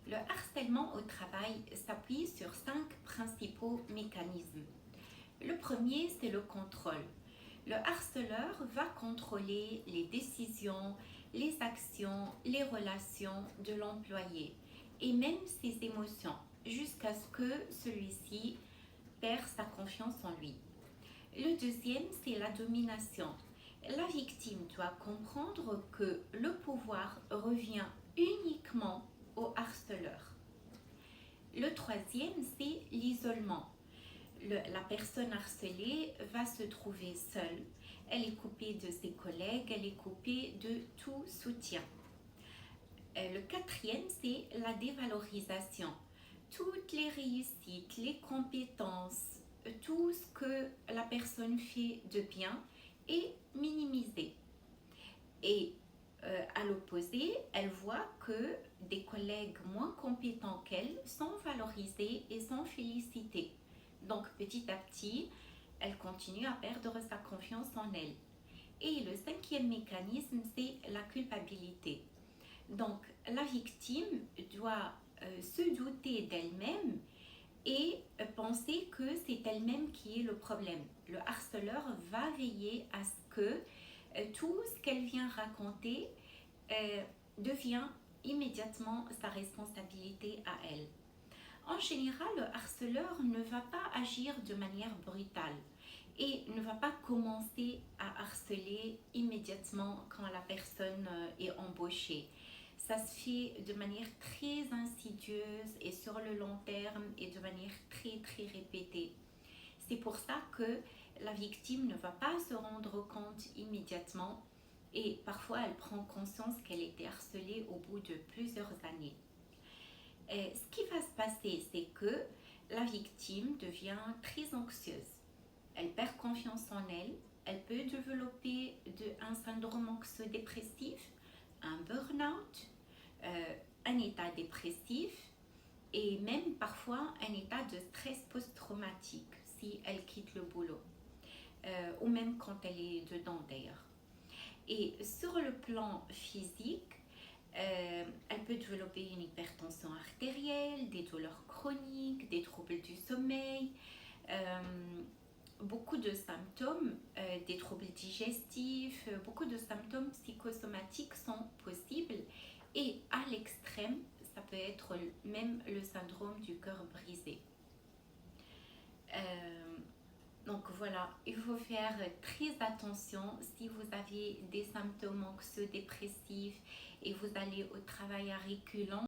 Le harcèlement au travail s'appuie sur 5 principaux mécanismes. Le premier, c'est le contrôle. Le harceleur va contrôler les décisions, les actions, les relations de l'employé et même ses émotions jusqu'à ce que celui-ci perd sa confiance en lui. Le deuxième, c'est la domination. La victime doit comprendre que le pouvoir revient uniquement au harceleur. Le troisième, c'est l'isolement. La personne harcelée va se trouver seule. Elle est coupée de ses collègues, elle est coupée de tout soutien. Le quatrième, c'est la dévalorisation. Toutes les réussites, les compétences, tout ce que la personne fait de bien est minimisé. Et à l'opposé, elle voit que des collègues moins compétents qu'elle sont valorisés et sont félicités. Donc petit à petit, elle continue à perdre sa confiance en elle. Et le cinquième mécanisme, c'est la culpabilité. Donc la victime doit se douter d'elle-même et penser que c'est elle-même qui est le problème. Le harceleur va veiller à ce que tout ce qu'elle vient raconter devient immédiatement sa responsabilité à elle. En général, le harceleur ne va pas agir de manière brutale et ne va pas commencer à harceler immédiatement quand la personne est embauchée. Ça se fait de manière très insidieuse et sur le long terme et de manière très répétée. C'est pour ça que la victime ne va pas se rendre compte immédiatement et parfois elle prend conscience qu'elle était harcelée au bout de plusieurs années. Et ce qui va se passer, c'est que la victime devient très anxieuse. Elle perd confiance en elle, elle peut développer un syndrome anxio-dépressif, un burn-out, un état dépressif et même parfois un état de stress post-traumatique si elle quitte le boulot ou même quand elle est dedans d'ailleurs. Et sur le plan physique, elle peut développer une hypertension artérielle, des douleurs chroniques, des troubles du sommeil, beaucoup de symptômes, des troubles digestifs, beaucoup de symptômes psychosomatiques sont possibles et à l'extrême, ça peut être même le syndrome du cœur brisé. Donc voilà, il faut faire très attention si vous avez des symptômes anxio-dépressifs et vous allez au travail à reculons.